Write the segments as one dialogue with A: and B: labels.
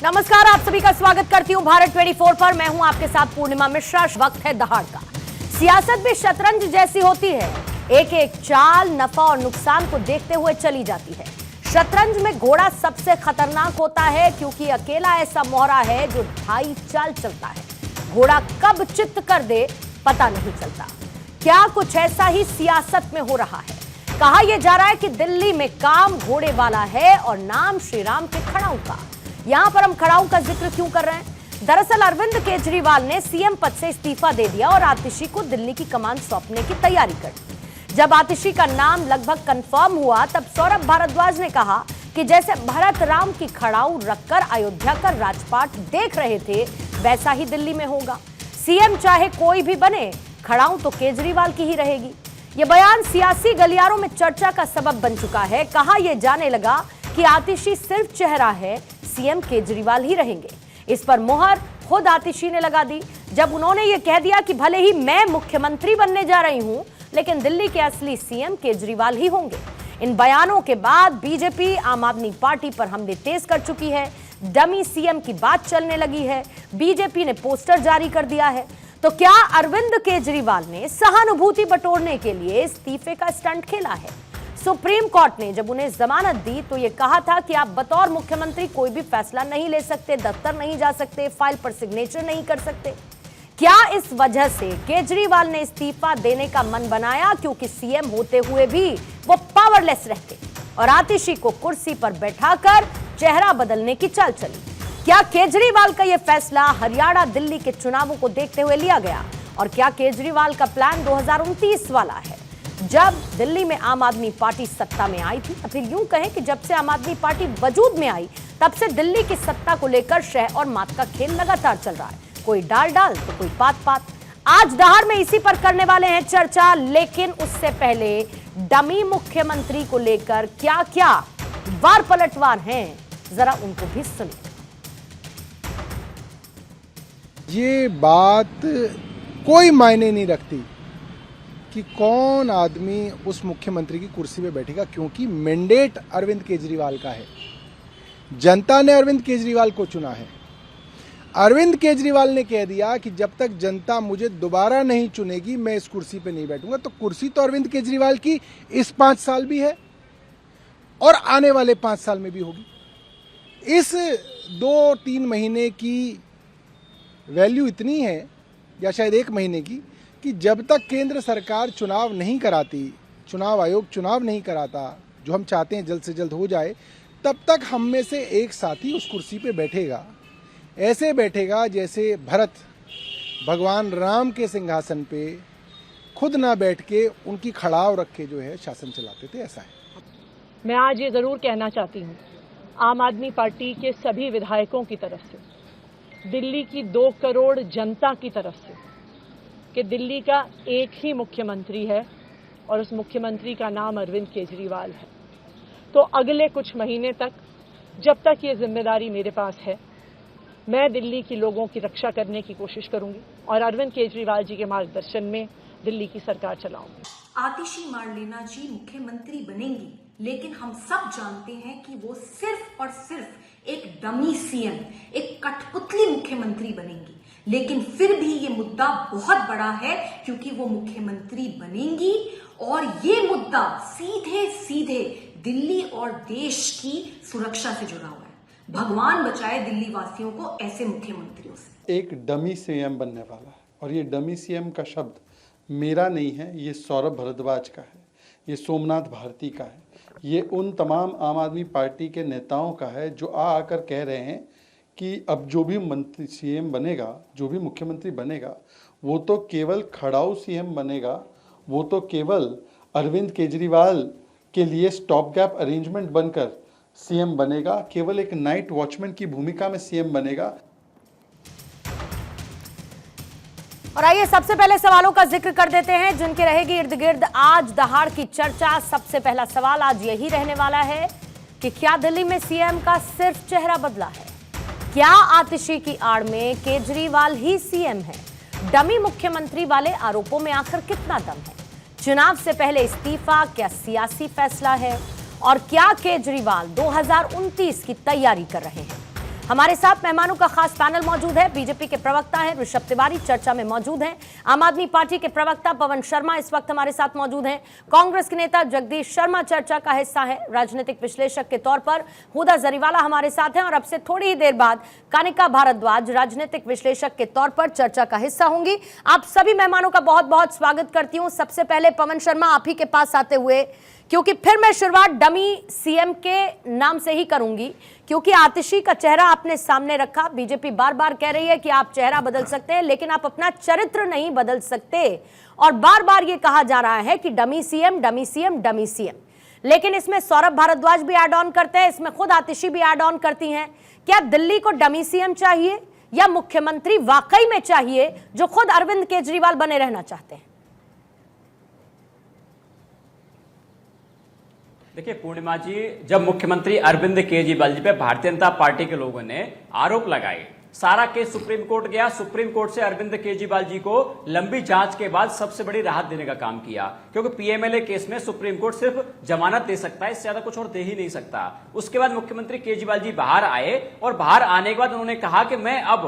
A: नमस्कार, आप सभी का स्वागत करती हूं भारत 24 पर। मैं हूं आपके साथ पूर्णिमा मिश्रा। वक्त है दहाड़ का। सियासत भी शतरंज जैसी होती है, एक एक चाल नफा और नुकसान को देखते हुए चली जाती है। शतरंज में घोड़ा सबसे खतरनाक होता है क्योंकि अकेला ऐसा मोहरा है जो ढाई चाल चलता है। घोड़ा कब चित्त कर दे पता नहीं चलता। क्या कुछ ऐसा ही सियासत में हो रहा है? कहा यह जा रहा है कि दिल्ली में काम घोड़े वाला है और नाम श्री राम के खड़ाऊ का। यहां पर हम खड़ाऊ का जिक्र क्यों कर रहे हैं? दरअसल अरविंद केजरीवाल ने सीएम पद से इस्तीफा दे दिया और आतिशी को दिल्ली की कमान सौंपने की तैयारी कर दी। जब आतिशी का नाम लगभग कंफर्म हुआ तब सौरभ भारद्वाज ने कहा कि जैसे भरत राम की खड़ाऊ रखकर अयोध्या का राजपाट देख रहे थे वैसा ही दिल्ली में होगा। सीएम चाहे कोई भी बने, खड़ाऊ तो केजरीवाल की ही रहेगी। यह बयान सियासी गलियारों में चर्चा का सबब बन चुका है। कहा यह जाने लगा कि आतिशी सिर्फ चेहरा है, सीएम केजरीवाल ही रहेंगे। इस पर मोहर खुद आतिशी ने लगा दी जब उन्होंने यह कह दिया कि भले ही मैं मुख्यमंत्री बनने जा रही हूं, लेकिन दिल्ली के असली सीएम केजरीवाल ही होंगे। इन बयानों के बाद बीजेपी आम आदमी पार्टी पर हमले तेज कर चुकी है। डमी सीएम की बात चलने लगी है। बीजेपी ने पोस्टर जारी कर दिया है। तो क्या अरविंद केजरीवाल ने सहानुभूति बटोरने के लिए इस्तीफे का स्टंट खेला है? सुप्रीम कोर्ट ने जब उन्हें जमानत दी तो यह कहा था कि आप बतौर मुख्यमंत्री कोई भी फैसला नहीं ले सकते, दफ्तर नहीं जा सकते, फाइल पर सिग्नेचर नहीं कर सकते। क्या इस वजह से केजरीवाल ने इस्तीफा देने का मन बनाया क्योंकि सीएम होते हुए भी वो पावरलेस रहते और आतिशी को कुर्सी पर बैठाकर चेहरा बदलने की चाल चली? क्या केजरीवाल का यह फैसला हरियाणा दिल्ली के चुनावों को देखते हुए लिया गया? और क्या केजरीवाल का प्लान 2029 वाला है, जब दिल्ली में आम आदमी पार्टी सत्ता में आई थी? या फिर यूं कहें कि जब से आम आदमी पार्टी वजूद में आई तब से दिल्ली की सत्ता को लेकर शह और मात का खेल लगातार चल रहा है। कोई डाल डाल तो कोई पात पात। आज दहाड़ में इसी पर करने वाले हैं चर्चा, लेकिन उससे पहले डमी मुख्यमंत्री को लेकर क्या क्या वार पलटवार हैं, जरा उनको भी सुनिए।
B: ये बात कोई मायने नहीं रखती कि कौन आदमी उस मुख्यमंत्री की कुर्सी पे बैठेगा, क्योंकि मैंडेट अरविंद केजरीवाल का है। जनता ने अरविंद केजरीवाल को चुना है। अरविंद केजरीवाल ने कह दिया कि जब तक जनता मुझे दोबारा नहीं चुनेगी मैं इस कुर्सी पे नहीं बैठूंगा। तो कुर्सी तो अरविंद केजरीवाल की इस 5 साल भी है और आने वाले 5 साल में भी होगी। इस 2-3 महीने की वैल्यू इतनी है, या शायद 1 महीने की, कि जब तक केंद्र सरकार चुनाव नहीं कराती, चुनाव आयोग चुनाव नहीं कराता, जो हम चाहते हैं जल्द से जल्द हो जाए, तब तक हम में से एक साथी उस कुर्सी पे बैठेगा। ऐसे बैठेगा जैसे भरत भगवान राम के सिंहासन पे खुद ना बैठ के उनकी खड़ाव रख के जो है शासन चलाते थे, ऐसा है।
C: मैं आज ये ज़रूर कहना चाहती हूँ आम आदमी पार्टी के सभी विधायकों की तरफ से, दिल्ली की 2 करोड़ जनता की तरफ से, कि दिल्ली का एक ही मुख्यमंत्री है और उस मुख्यमंत्री का नाम अरविंद केजरीवाल है। तो अगले कुछ महीने तक, जब तक ये जिम्मेदारी मेरे पास है, मैं दिल्ली के लोगों की रक्षा करने की कोशिश करूंगी और अरविंद केजरीवाल जी के मार्गदर्शन में दिल्ली की सरकार चलाऊंगी।
D: आतिशी मार्लेना जी मुख्यमंत्री बनेंगी, लेकिन हम सब जानते हैं कि वो सिर्फ और सिर्फ एक डमी सीएम, एक कठपुतली मुख्यमंत्री बनेंगी। लेकिन फिर भी ये मुद्दा बहुत बड़ा है क्योंकि वो मुख्यमंत्री बनेंगी और ये मुद्दा सीधे सीधे दिल्ली और देश की सुरक्षा से जुड़ा हुआ है। भगवान बचाए दिल्ली वासियों को ऐसे मुख्यमंत्रियों से।
E: एक डमी सीएम बनने वाला है और ये डमी सीएम का शब्द मेरा नहीं है, ये सौरभ भारद्वाज का है, ये सोमनाथ भारती का है, ये उन तमाम आम आदमी पार्टी के नेताओं का है जो आकर कह रहे हैं कि अब जो भी मंत्री सीएम बनेगा, जो भी मुख्यमंत्री बनेगा, वो तो केवल खड़ाऊ सीएम बनेगा, वो तो केवल अरविंद केजरीवाल के लिए स्टॉप गैप अरेंजमेंट बनकर सीएम बनेगा, केवल एक नाइट वॉचमैन की भूमिका में सीएम बनेगा।
A: और आइए सबसे पहले सवालों का जिक्र कर देते हैं जिनके रहेगी इर्द गिर्द आज दहाड़ की चर्चा। सबसे पहला सवाल आज यही रहने वाला है कि क्या दिल्ली में सीएम का सिर्फ चेहरा बदला है? क्या आतिशी की आड़ में केजरीवाल ही सीएम है? डमी मुख्यमंत्री वाले आरोपों में आखिर कितना दम है? चुनाव से पहले इस्तीफा क्या सियासी फैसला है? और क्या केजरीवाल 2029 की तैयारी कर रहे हैं? हमारे साथ मेहमानों का खास पैनल मौजूद है। बीजेपी के प्रवक्ता हैं ऋषभ तिवारी चर्चा में मौजूद हैं। आम आदमी पार्टी के प्रवक्ता पवन शर्मा इस वक्त हमारे साथ मौजूद हैं। कांग्रेस के नेता जगदीश शर्मा चर्चा का हिस्सा है। राजनीतिक विश्लेषक के तौर पर हुदा जरीवाला हमारे साथ हैं और अब से थोड़ी ही देर बाद कानिका भारद्वाज राजनीतिक विश्लेषक के तौर पर चर्चा का हिस्सा होंगी। आप सभी मेहमानों का बहुत बहुत स्वागत करती हूं। सबसे पहले पवन शर्मा आप ही के पास आते हुए, क्योंकि फिर मैं शुरुआत डमी सीएम के नाम से ही करूंगी, क्योंकि आतिशी का चेहरा आपने सामने रखा। बीजेपी बार बार कह रही है कि आप चेहरा बदल सकते हैं लेकिन आप अपना चरित्र नहीं बदल सकते, और बार बार ये कहा जा रहा है कि dummy CM dummy CM dummy CM. लेकिन इसमें सौरभ भारद्वाज भी ऐड ऑन करते हैं, इसमें खुद आतिशी भी ऐड ऑन करती हैं। क्या दिल्ली को डमी सीएम चाहिए या मुख्यमंत्री वाकई में चाहिए जो खुद अरविंद केजरीवाल बने रहना चाहते हैं?
F: देखिए पूर्णिमा जी, जब मुख्यमंत्री अरविंद केजरीवाल जी पे भारतीय जनता पार्टी के लोगों ने आरोप लगाए, सारा केस सुप्रीम कोर्ट गया, सुप्रीम कोर्ट से अरविंद केजरीवाल जी को लंबी जांच के बाद सबसे बड़ी राहत देने का काम किया, क्योंकि पीएमएलए केस में सुप्रीम कोर्ट सिर्फ जमानत दे सकता है, इससे ज्यादा कुछ और दे ही नहीं सकता। उसके बाद मुख्यमंत्री केजरीवाल जी बाहर आए और बाहर आने के बाद उन्होंने कहा कि मैं अब,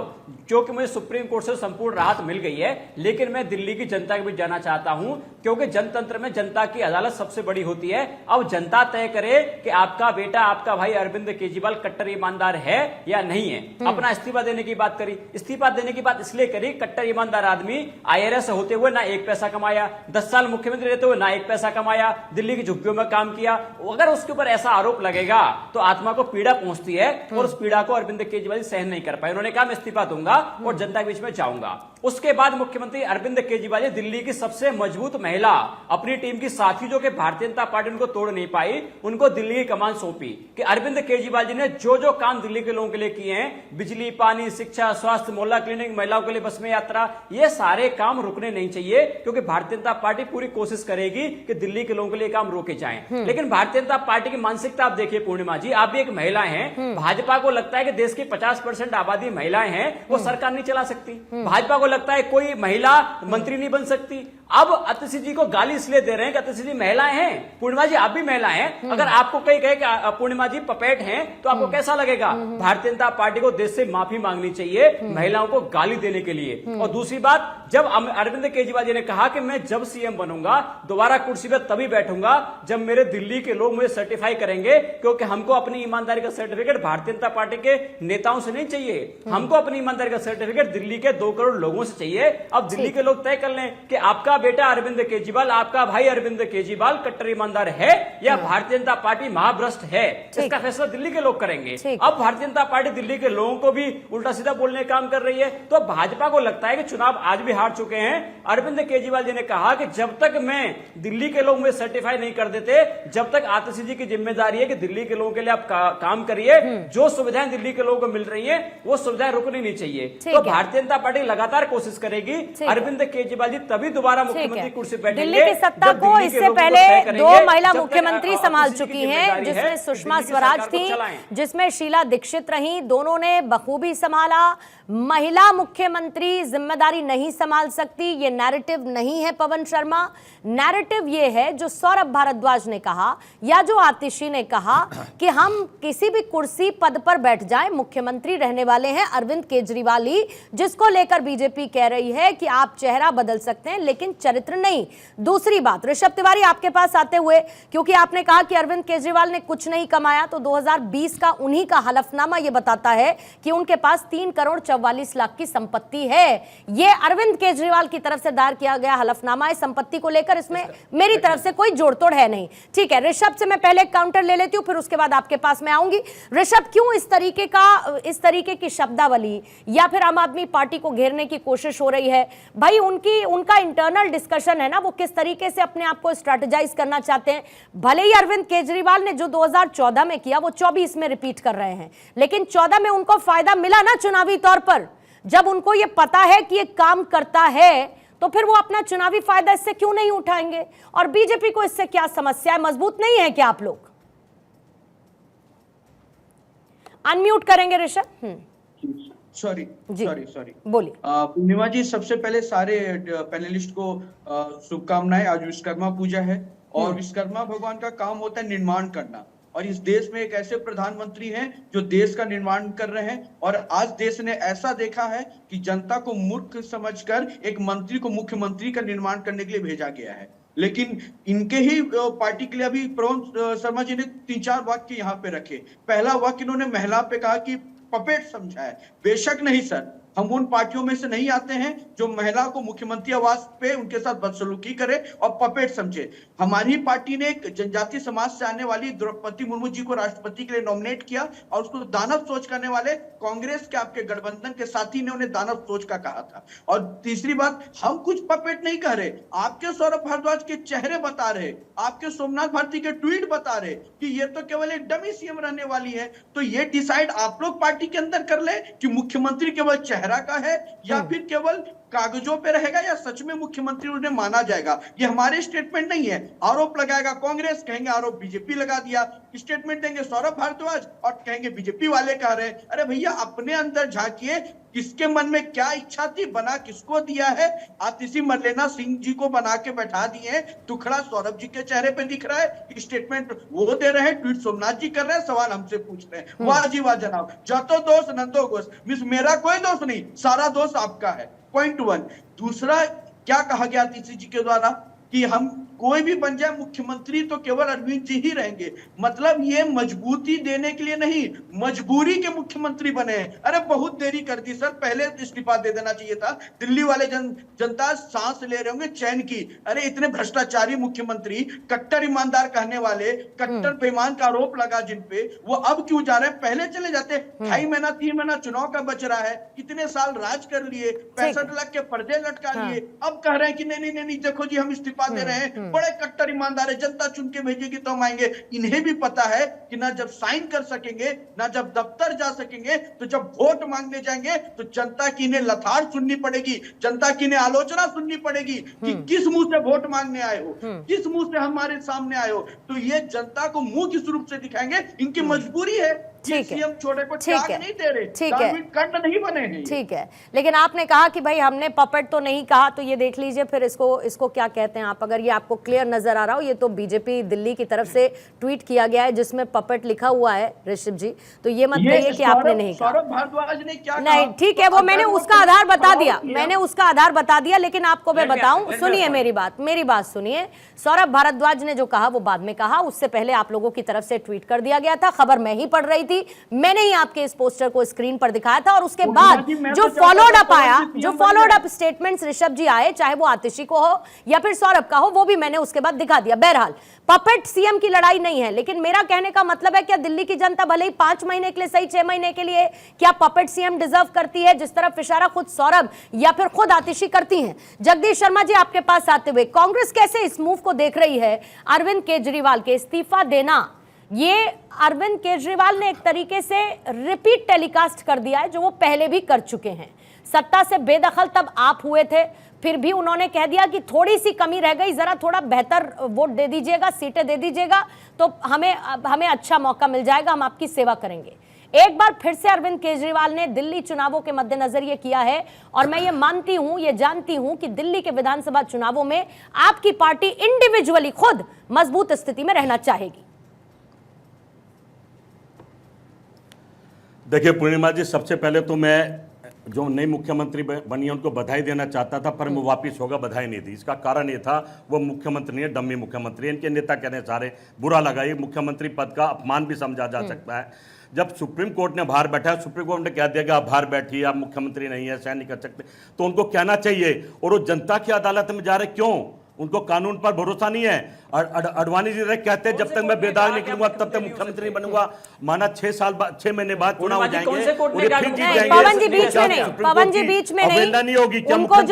F: क्योंकि मुझे सुप्रीम कोर्ट से संपूर्ण राहत मिल गई है, लेकिन मैं दिल्ली की जनता के बीच जाना चाहता हूं, क्योंकि जनतंत्र में जनता की अदालत सबसे बड़ी होती है। अब जनता तय करे कि आपका बेटा, आपका भाई अरविंद केजरीवाल कट्टर ईमानदार है या नहीं है। अपना इस्तीफा देने की बात करी। इस्तीफा देने की बात इसलिए करी, कट्टर ईमानदार आदमी आईआरएस होते हुए ना एक पैसा कमाया, 10 साल मुख्यमंत्री रहते हुए ना एक पैसा कमाया, दिल्ली की झुग्गियों में काम किया। अगर उसके ऊपर ऐसा आरोप लगेगा तो आत्मा को पीड़ा पहुंचती है और उस पीड़ा को अरविंद केजरीवाल सहन नहीं कर पाए। उन्होंने कहा मैं इस्तीफा दूंगा और जनता के बीच में जाऊंगा। उसके बाद मुख्यमंत्री अरविंद केजरीवाल दिल्ली की सबसे मजबूत महिला, अपनी टीम की साथी जो कि भारतीय जनता पार्टी उनको तोड़ नहीं पाई, उनको दिल्ली की कमान सौंपी कि अरविंद केजरीवाल जी ने जो जो काम दिल्ली के लोगों के लिए किए हैं, बिजली, पानी, शिक्षा, स्वास्थ्य, मोहल्ला क्लिनिक, महिलाओं के लिए बस में यात्रा, ये सारे काम रुकने नहीं चाहिए, क्योंकि भारतीय जनता पार्टी पूरी कोशिश करेगी कि दिल्ली के लोगों के लिए काम रोके जाएं। लेकिन भारतीय जनता पार्टी की मानसिकता आप देखिए पूर्णिमा जी, आप भी एक महिला हैं, भाजपा को लगता है कि देश की 50% आबादी महिलाएं हैं, वो सरकार नहीं चला सकती। भाजपा को लगता है कोई महिला मंत्री नहीं बन सकती। अब अतिशी जी को गाली इसलिए दे रहे हैं कि अतिशी जी महिलाएं हैं। पूर्णिमा जी आप भी महिला हैं, अगर आपको कहीं कहे कि पूर्णिमा जी पपेट हैं तो आपको कैसा लगेगा? भारतीय जनता पार्टी को देश से माफी मांगनी चाहिए महिलाओं को गाली देने के लिए। और दूसरी बात, जब अरविंद केजरीवाल जी ने कहा कि मैं जब सीएम बनूंगा दोबारा कुर्सी पर तभी बैठूंगा जब मेरे दिल्ली के लोग मुझे सर्टिफाई करेंगे, क्योंकि हमको अपनी ईमानदारी का सर्टिफिकेट भारतीय जनता पार्टी के नेताओं से नहीं चाहिए, हमको अपनी ईमानदारी का सर्टिफिकेट दिल्ली के 2 करोड़ लोगों से चाहिए। अब दिल्ली के लोग तय कर लें कि आपका बेटा अरविंद केजरीवाल, आपका भाई अरविंद केजरीवाल कट्टर ईमानदार है या भारतीय जनता पार्टी महाभ्रष्ट है। इसका फैसला दिल्ली के लोग करेंगे। अब भारतीय जनता पार्टी दिल्ली के लोगों को भी उल्टा सीधा बोलने का काम कर रही है। तो भाजपा को लगता है कि चुनाव आज भी हार चुके हैं। अरविंद केजरीवाल जी ने कहा कि जब तक मैं दिल्ली के लोग मुझे सर्टिफाई नहीं कर देते, जब तक आतिशी जी की जिम्मेदारी है कि दिल्ली के लोगों के लिए आप काम करिए, जो सुविधाएं दिल्ली के लोगों को मिल रही है वो सुविधाएं रुकनी नहीं चाहिए। तो भारतीय जनता पार्टी लगातार कोशिश करेगी अरविंद केजरीवाल जी तभी दोबारा मुख्यमंत्री कुर्सी बैठेंगे।
A: दिल्ली की सत्ता को इससे पहले 2 महिला मुख्यमंत्री संभाल चुकी हैं, जिसमें सुषमा स्वराज थी, जिसमें शीला दीक्षित रही, दोनों ने बखूबी संभाला। महिला मुख्यमंत्री जिम्मेदारी नहीं संभाल सकती, ये नैरेटिव नहीं है पवन शर्मा। नैरेटिव ये है जो सौरभ भारद्वाज ने कहा या जो आतिशी ने कहा कि हम किसी भी कुर्सी पद पर बैठ जाएं, मुख्यमंत्री रहने वाले हैं अरविंद केजरीवाल ही, जिसको लेकर बीजेपी कह रही है कि आप चेहरा बदल सकते हैं लेकिन चरित्र नहीं। दूसरी बात, ऋषभ तिवारी आपके पास आते हुए, क्योंकि आपने कहा कि अरविंद केजरीवाल ने कुछ नहीं कमाया, तो 2020 का उन्हीं का हलफनामा यह बताता है कि उनके पास 3 करोड़ 44 लाख की संपत्ति है। यह अरविंद केजरीवाल की तरफ से दायर किया गया हलफनामा है संपत्ति को लेकर, इसमें मेरी तरफ से कोई जोड़तोड़ है नहीं। ठीक है, ऋषभ से मैं पहले काउंटर ले लेती हूं, फिर उसके बाद आपके पास मैं आऊंगी। ऋषभ, क्यों इस तरीके की शब्दावली या फिर आम आदमी पार्टी को घेरने की कोशिश हो रही है? भाई उनका इंटरनल डिस्कशन है ना, वो किस तरीके से अपने आप को स्ट्रेटेजाइज करना चाहते हैं। भले ही अरविंद केजरीवाल ने जो 2014 में किया वो 24 में रिपीट कर रहे हैं, लेकिन 14 में उनको फायदा मिला ना चुनावी तौर पर। जब उनको ये पता है कि ये काम करता है तो फिर वो अपना चुनावी फायदा इससे क्यों नहीं उठाएंगे? और बीजेपी को इससे क्या समस्या है? मजबूत नहीं है क्या आप लोग? अनम्यूट करेंगे ऋषभ।
G: सॉरी
A: बोलिए।
G: पूर्णिमा जी, सबसे पहले सारे पैनलिस्ट को शुभकामनाएं। आज विश्वकर्मा पूजा है और विश्वकर्मा भगवान का काम होता है निर्माण करना। और इस देश में एक ऐसे प्रधानमंत्री हैं जो देश का निर्माण कर रहे हैं। और आज देश ने ऐसा देखा है कि जनता को मूर्ख समझकर एक मंत्री को मुख्यमंत्री का निर्माण करने के लिए भेजा गया है। लेकिन इनके ही पार्टी के लिए अभी प्रमोद शर्मा जी ने 3-4 वाक्य यहाँ पे रखे। पहला वाक्य इन्होंने महिला पे कहा कि पपेट समझा है। बेशक नहीं सर, हम उन पार्टियों में से नहीं आते हैं जो महिला को मुख्यमंत्री आवास पे उनके साथ बदसलूकी करे और पपेट समझे। हमारी पार्टी ने एक जनजातीय समाज से आने वाली द्रौपदी मुर्मू जी को राष्ट्रपति के लिए नॉमिनेट किया और उसको दानव सोच करने वाले कांग्रेस के आपके गठबंधन के साथी ने उन्हें दानव सोच का कहा था। और तीसरी बात, हम कुछ पपेट नहीं कह रहे, आपके सौरभ भारद्वाज के चेहरे बता रहे, आपके सोमनाथ भारती के ट्वीट बता रहे कि ये तो केवल एक डमी सीएम रहने वाली है। तो ये डिसाइड आप लोग पार्टी के अंदर कर ले कि मुख्यमंत्री केवल चेहरा का है या फिर केवल कागजों पे रहेगा या सच में मुख्यमंत्री उन्हें माना जाएगा। ये हमारे स्टेटमेंट नहीं है। आरोप लगाएगा कांग्रेस, कहेंगे आरोप बीजेपी लगा दिया। स्टेटमेंट देंगे सौरभ भारद्वाज और कहेंगे बीजेपी वाले कह रहे हैं। अरे भैया, अपने अंदर झांकिए, किसके मन में क्या इच्छा थी, बना किसको दिया है। आतिशी मरलेना सिंह जी को बना के बैठा दिए, टुकड़ा सौरभ जी के चेहरे पे दिख रहा है, स्टेटमेंट वो दे रहे हैं, ट्वीट सोमनाथ जी कर रहे हैं, सवाल हमसे पूछ रहे हैं। वाह जी वाह जनाब, जातो दोष नंदो घोष। मिस मेरा कोई दोष नहीं, सारा दोष आपका है। पॉइंट 1। दूसरा, क्या कहा गया आतिशी जी के द्वारा कि हम कोई भी बन जाए मुख्यमंत्री तो केवल अरविंद जी ही रहेंगे। मतलब ये मजबूती देने के लिए नहीं, मजबूरी के मुख्यमंत्री बने। अरे बहुत देरी कर दी सर, पहले इस्तीफा दे देना चाहिए था। दिल्ली वाले जनता सांस ले रहे होंगे चैन की। अरे इतने भ्रष्टाचारी मुख्यमंत्री, कट्टर ईमानदार कहने वाले, कट्टर बेईमान का आरोप लगा जिन पे, वो अब क्यों जा रहे हैं? पहले चले जाते। 2.5 महीना 3 महीना चुनाव का बच रहा है, कितने साल राज कर लिए, 65 लाख के पर्दे लटका लिए। अब कह रहे हैं कि नहीं नहीं नहीं, देखो जी हम इस्तीफा दे रहे हैं, बड़े कट्टर ईमानदार है, जनता चुन के भेजेगी तो हम आएंगे। इन्हें भी पता है कि ना जब साइन कर सकेंगे, ना जब दफ्तर जा सकेंगे, तो जब वोट मांगने जाएंगे तो जनता की इन्हें लथाड़ सुननी पड़ेगी, जनता की इन्हें आलोचना सुननी पड़ेगी कि किस मुंह से वोट मांगने आए हो, किस मुंह से हमारे सामने आए हो। तो ये जनता को मुंह किस रूप से दिखाएंगे, इनकी मजबूरी है।
A: ठीक है,
G: सीएम छोटे को त्याग नहीं दे रहे,
A: ठीक है,
G: कंड नहीं बने हैं।
A: ठीक है, लेकिन आपने कहा कि भाई हमने पपेट तो नहीं कहा, तो ये देख लीजिए फिर इसको क्या कहते हैं आप, अगर ये आपको क्लियर नजर आ रहा हो। ये तो बीजेपी दिल्ली की तरफ से ट्वीट किया गया है जिसमें पपेट लिखा हुआ है ऋषभ जी, तो ये मत कहिए कि आपने नहीं कहा।
G: सौरभ भारद्वाज ने क्या
A: नहीं, ठीक है, वो मैंने उसका आधार बता दिया, मैंने उसका आधार बता दिया, लेकिन आपको मैं बताऊं, सुनिए मेरी बात सुनिए। सौरभ भारद्वाज ने जो कहा वो बाद में कहा, उससे पहले आप लोगों की तरफ से ट्वीट कर दिया गया था। खबर मैं ही पढ़ रही थी, मैंने ही आपके इस पोस्टर को स्क्रीन पर दिखाया था, और उसके बाद जो फॉलोड अप आया, जो फॉलोड अप स्टेटमेंट्स ऋषभ जी आए, चाहे वो आतिशी को हो या फिर सौरभ का हो, वो भी मैंने उसके बाद दिखा दिया। बहरहाल पपेट सीएम की लड़ाई नहीं है, लेकिन मेरा कहने का मतलब है, क्या दिल्ली की जनता भले ही 5 महीने के लिए सही, 6 महीने के लिए, क्या पपेट सीएम डिजर्व करती है, जिस तरफ इशारा खुद सौरभ या फिर खुद आतिशी करती हैं? जगदीश शर्मा जी, आपके पास आते हुए, कांग्रेस कैसे इस मूव को देख रही है? अरविंद केजरीवाल के इस्तीफा देना, ये अरविंद केजरीवाल ने एक तरीके से रिपीट टेलीकास्ट कर दिया है जो वो पहले भी कर चुके हैं। सत्ता से बेदखल तब आप हुए थे, फिर भी उन्होंने कह दिया कि थोड़ी सी कमी रह गई, जरा थोड़ा बेहतर वोट दे दीजिएगा, सीटें दे दीजिएगा, तो हमें अच्छा मौका मिल जाएगा, हम आपकी सेवा करेंगे। एक बार फिर से अरविंद केजरीवाल ने दिल्ली चुनावों के मद्देनजर ये किया है, और मैं ये मानती हूं, ये जानती हूं कि दिल्ली के विधानसभा चुनावों में आपकी पार्टी इंडिविजुअली खुद मजबूत स्थिति में रहना चाहेगी।
H: देखिए पूर्णिमा जी, सबसे पहले तो मैं जो नई मुख्यमंत्री बनी है उनको बधाई देना चाहता था, पर वो वापस होगा बधाई नहीं दी। इसका कारण ये था, वो मुख्यमंत्री नहीं है, डम्मी मुख्यमंत्री है। इनके नेता कहने सारे बुरा लगा, ये मुख्यमंत्री पद का अपमान भी समझा जा सकता है। जब सुप्रीम कोर्ट ने बाहर बैठा, सुप्रीम कोर्ट ने कह दिया कि आप बाहर बैठिए, आप मुख्यमंत्री नहीं है, सहन नहीं कर सकते, तो उनको कहना चाहिए। और वो जनता की अदालत में जा रहे क्यों? उनको कानून पर भरोसा नहीं है। अडवाणी जी कहते हैं जब तक मैं बेदाग निकलूंगा तब तक मुख्यमंत्री नहीं बनूंगा। माना 6 महीने बाद चुनाव हो जाएंगे,
A: पवन जी बीच में नहीं, पवन जी बीच में नहीं होगी। उनको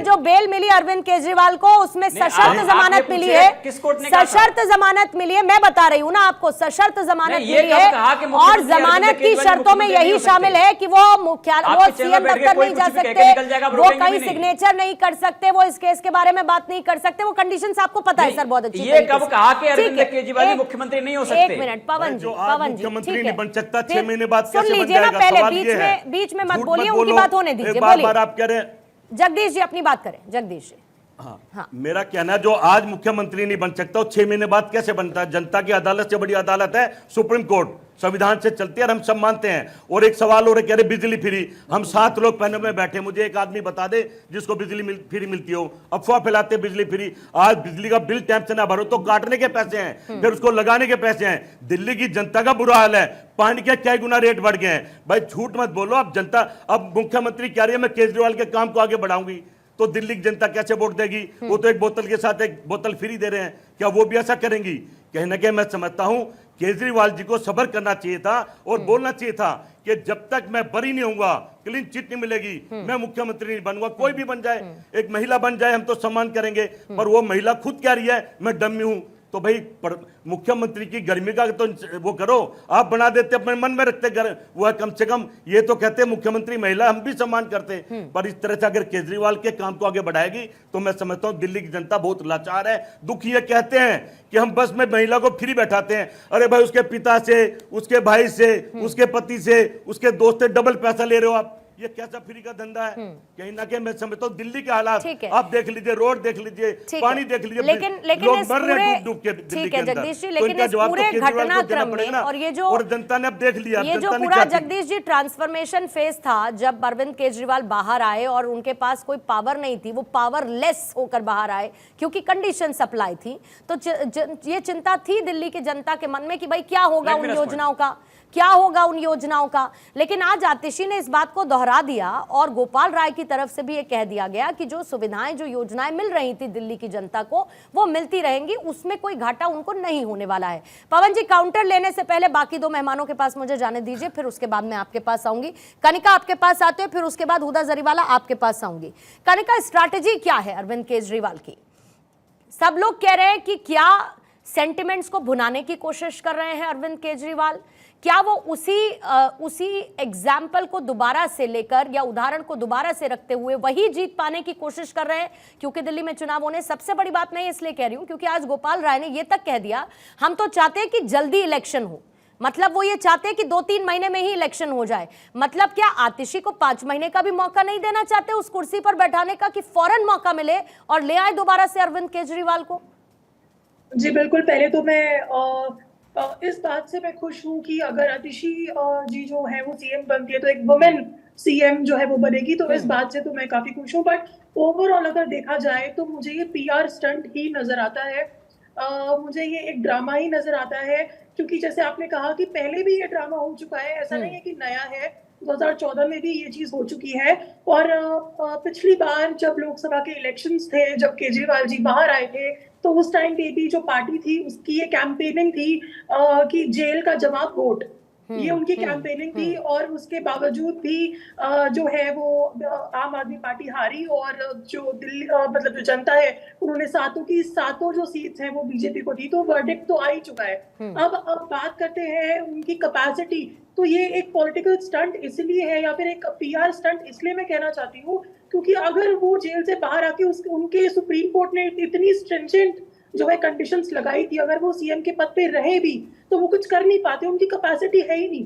A: जो बेल मिली अरविंद केजरीवाल को, उसमें सशर्त जमानत मिली है, सशर्त जमानत मिली है। मैं बता रही हूँ ना आपको, सशर्त जमानत मिली है, और जमानत की शर्तों में यही शामिल है कि वो सीएम दफ्तर नहीं जा सकते, वो कहीं सिग्नेचर नहीं कर सकते, वो इस केस के बारे में बात नहीं कर सकते, वो कंडीशंस आपको पता है सर बहुत अच्छी।
F: ये कब कहा कि अरविंद केजरीवाल मुख्यमंत्री नहीं हो सकते?
A: 1 मिनट पवन जी,
H: मुख्यमंत्री नहीं बन सकता, 6 महीने बाद
A: सुन लीजिए ना, पहले बीच में मत बोलिए, उनकी बात होने दीजिए। बोलिए
H: आप कह रहे हैं।
A: जगदीश जी अपनी बात करें, जगदीश जी।
H: हाँ। मेरा कहना है जो आज मुख्यमंत्री नहीं बन सकता वो 6 महीने बाद कैसे बनता है? जनता की अदालत से बड़ी अदालत है सुप्रीम कोर्ट, संविधान से चलती है और हम सब मानते हैं। और एक सवाल और कह रहे बिजली फ्री, हम 7 लोग पैनल में बैठे, मुझे एक आदमी बता दे जिसको बिजली फ्री मिलती हो। अफवाह फैलाते बिजली फ्री, आज बिजली का बिल टाइम से ना भरो तो काटने के पैसे हैं, फिर उसको लगाने के पैसे हैं। दिल्ली की जनता का बुरा हाल है, पानी के कई गुना रेट बढ़ गए हैं। भाई झूठ मत बोलो। अब जनता, अब मुख्यमंत्री कह रही है मैं केजरीवाल के काम को आगे बढ़ाऊंगी, तो दिल्ली की जनता कैसे वोट देगी? वो तो एक बोतल के साथ एक बोतल फ्री दे रहे हैं, क्या वो भी ऐसा करेंगी? कहीं ना कहीं मैं समझता हूं केजरीवाल जी को सब्र करना चाहिए था और बोलना चाहिए था कि जब तक मैं बरी नहीं होऊंगा, क्लीन चिट नहीं मिलेगी, मैं मुख्यमंत्री नहीं बनूंगा। कोई भी बन जाए, एक महिला बन जाए, हम तो सम्मान करेंगे। पर वो महिला खुद कह रही है मैं डम्मी हूं, तो भाई मुख्यमंत्री की गर्मी का तो वो करो। आप बना देते, अपने मन में रखते वो है, कम से कम ये तो कहते मुख्यमंत्री महिला, हम भी सम्मान करते। पर इस तरह से अगर केजरीवाल के काम को आगे बढ़ाएगी तो मैं समझता हूं दिल्ली की जनता बहुत लाचार है, दुखी है। कहते हैं कि हम बस में महिला को फ्री बैठाते हैं, अरे भाई उसके पिता से, उसके भाई से, उसके पति से, उसके दोस्त से डबल पैसा ले रहे हो आप। ये कैसा फ्री का धंधा है? कहीं ना कहीं मैं समझता हूं दिल्ली के हालात आप देख लीजिए, रोड देख लीजिए, पानी देख लीजिए,
A: लेकिन
H: लोग मर रहे हैं डूब के दिल्ली के अंदर।
A: जगदीश जी,
H: तो
A: लेकिन
H: इनका
A: इस
H: जवाब तो
A: पूरे
H: केजरीवाल को देना
A: घटनाक्रम
H: पड़ेगा
A: में
H: ना।
A: और ये जो
H: और जनता ने अब देख लिया,
A: ये जो
H: जनता ने
A: पूरा
H: क्या किया।
A: जगदीश जी ट्रांसफॉर्मेशन फेज था, जब अरविंद केजरीवाल बाहर आए और उनके पास कोई पावर नहीं थी, वो पावरलेस होकर बाहर आए क्योंकि कंडीशन सप्लाई थी, तो ये चिंता थी दिल्ली की जनता के मन में कि भाई क्या होगा उन योजनाओं का, क्या होगा उन योजनाओं का। लेकिन आज आतिशी ने इस बात को दोहरा दिया और गोपाल राय की तरफ से भी ये कह दिया गया कि जो सुविधाएं, जो योजनाएं मिल रही थी दिल्ली की जनता को, वो मिलती रहेंगी, उसमें कोई घाटा उनको नहीं होने वाला है। पवन जी, काउंटर लेने से पहले बाकी 2 मेहमानों के पास मुझे जाने दीजिए, फिर उसके बाद मैं आपके पास आऊंगी। कनिका आपके पास आते हैं, फिर उसके बाद हुदा जरीवाला आपके पास आऊंगी। कनिका, स्ट्रैटेजी क्या है अरविंद केजरीवाल की? सब लोग कह रहे हैं कि क्या सेंटिमेंट्स को भुनाने की कोशिश कर रहे हैं अरविंद केजरीवाल? क्या वो उसी एग्जाम्पल को दोबारा से लेकर या उदाहरण को दोबारा से रखते हुए वही जीत पाने की कोशिश कर रहे हैं? क्योंकि दिल्ली में चुनाव होने, सबसे बड़ी बात मैं इसलिए कह रही हूं क्योंकि आज गोपाल राय ने यह तक कह दिया हम तो चाहते हैं कि जल्दी इलेक्शन हो। मतलब वो ये चाहते हैं कि 2-3 महीने में ही इलेक्शन हो जाए। मतलब क्या आतिशी को 5 महीने का भी मौका नहीं देना चाहते उस कुर्सी पर बैठाने का, कि फौरन मौका मिले और ले आए दोबारा से अरविंद केजरीवाल को?
I: जी बिल्कुल। पहले तो मैं इस बात से मैं खुश हूँ कि अगर आतिशी जी जो है वो सीएम बनती है तो एक वुमेन सीएम जो है वो बनेगी, तो इस बात से तो मैं काफी खुश हूँ। बट ओवरऑल अगर देखा जाए तो मुझे ये पीआर स्टंट ही नजर आता है, मुझे ये एक ड्रामा ही नजर आता है। क्योंकि जैसे आपने कहा कि पहले भी ये ड्रामा हो चुका है, ऐसा नहीं है कि नया है, 2014 में भी ये चीज हो चुकी है। और पिछली बार जब लोकसभा के इलेक्शंस थे, जब केजरीवाल जी बाहर आए थे, तो उस टाइम पे भी जो पार्टी थी उसकी ये कैंपेनिंग थी कि जेल का जवाब वोट, ये उनकी कैंपेनिंग थी। और उसके बावजूद भी जो है वो आम आदमी पार्टी हारी और जो दिल्ली मतलब जो जनता है उन्होंने 7 जो सीट्स हैं वो बीजेपी को दी, तो वर्डिक्ट तो आ ही चुका है। अब बात करते हैं उनकी कैपेसिटी, तो ये एक पॉलिटिकल स्टंट इसलिए है या फिर एक पीआर स्टंट इसलिए मैं कहना चाहती हूँ क्योंकि अगर वो जेल से बाहर आके उनके सुप्रीम कोर्ट ने इतनी स्ट्रिंजेंट जो है कंडीशंस लगाई थी, अगर वो सीएम के पद पे रहे भी तो वो कुछ कर नहीं पाते, उनकी कैपेसिटी है ही नहीं।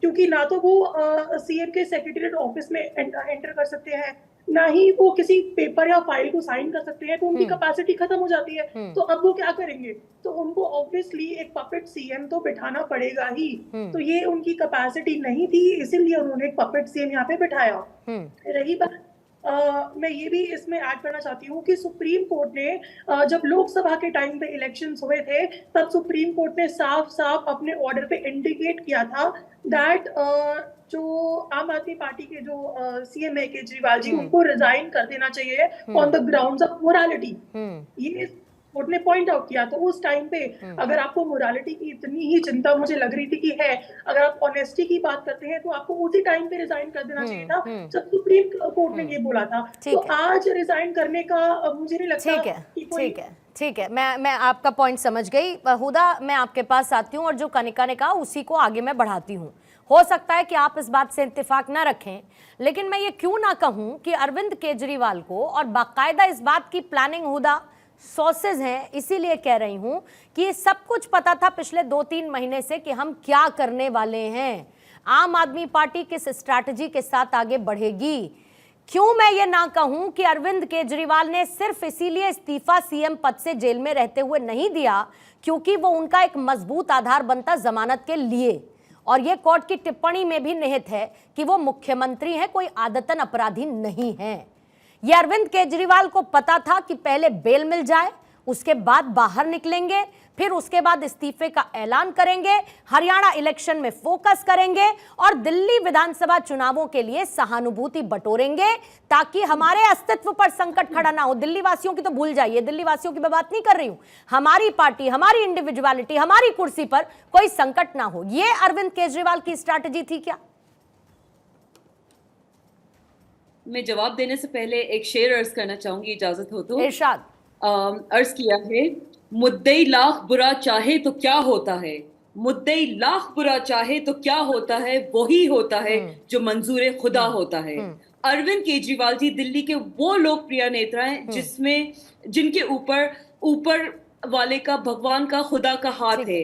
I: क्योंकि ना तो वो सीएम के सेक्रेटरीट ऑफिस में एंटर कर सकते हैं, ना ही वो किसी पेपर या फाइल को साइन कर सकते हैं, तो उनकी कैपेसिटी खत्म हो जाती है। तो अब वो क्या करेंगे? तो उनको ऑब्वियसली एक पपेट सीएम तो बिठाना पड़ेगा ही। तो ये उनकी कैपेसिटी नहीं थी, इसीलिए उन्होंने एक पपेट सीएम यहाँ पे बिठाया। रही बात, मैं ये भी इसमें ऐड करना चाहती हूँ कि सुप्रीम कोर्ट ने जब लोकसभा के टाइम पे इलेक्शंस हुए थे, तब सुप्रीम कोर्ट ने साफ साफ अपने ऑर्डर पे इंडिकेट किया था दैट जो आम आदमी पार्टी के जो सीएम है केजरीवाल जी, उनको रिजाइन कर देना चाहिए on the grounds of morality. ये कोर्ट ने पॉइंट आउट किया। तो उस टाइम पे अगर आपको मोरालिटी की इतनी ही चिंता मुझे लग रही थी कि है, अगर आप ऑनेस्टी की बात करते हैं तो आपको उसी टाइम पे रिजाइन कर देना चाहिए था जब सुप्रीम कोर्ट ने ये बोला था। तो आज रिजाइन करने का मुझे नहीं लगता कि कोई।
A: ठीक है, मैं आपका पॉइंट समझ गई। हुदा, मैं आपके पास आती हूँ और जो कनिका ने कहा उसी को आगे मैं बढ़ाती हूँ। हो सकता है कि आप इस बात से इत्तेफाक ना रखें, लेकिन मैं ये क्यों ना कहूँ कि अरविंद केजरीवाल को, और बाकायदा इस बात की प्लानिंग हुदा सोर्सेज हैं, इसीलिए कह रही हूं कि ये सब कुछ पता था पिछले 2-3 महीने से कि हम क्या करने वाले हैं, आम आदमी पार्टी किस स्ट्रैटेजी के साथ आगे बढ़ेगी, क्यों मैं ये ना कहूं कि अरविंद केजरीवाल ने सिर्फ इसीलिए इस्तीफा सीएम पद से जेल में रहते हुए नहीं दिया क्योंकि वो उनका एक मजबूत आधार बनता जमानत के लिए, और ये कोर्ट की टिप्पणी में भी निहित है कि वो मुख्यमंत्री हैं, कोई आदतन अपराधी नहीं है। ये अरविंद केजरीवाल को पता था कि पहले बेल मिल जाए, उसके बाद बाहर निकलेंगे, फिर उसके बाद इस्तीफे का ऐलान करेंगे, हरियाणा इलेक्शन में फोकस करेंगे और दिल्ली विधानसभा चुनावों के लिए सहानुभूति बटोरेंगे ताकि हमारे अस्तित्व पर संकट खड़ा ना हो। दिल्ली वासियों की तो भूल जाइए, दिल्ली वासियों की मैं बात नहीं कर रही हूं, हमारी पार्टी, हमारी इंडिविजुअलिटी, हमारी कुर्सी पर कोई संकट ना हो। यह अरविंद केजरीवाल की स्ट्रैटेजी थी क्या?
J: मैं जवाब देने से पहले एक शेर अर्ज करना चाहूंगी, इजाजत हो तो।
A: इरशाद।
J: अर्ज किया है, मुद्दई लाख बुरा चाहे तो क्या होता है, मुद्दई लाख बुरा चाहे तो क्या होता है, वही होता है जो मंजूर खुदा होता है। अरविंद केजरीवाल जी दिल्ली के वो लोकप्रिय नेता हैं जिनके ऊपर वाले का, भगवान का, खुदा का हाथ है।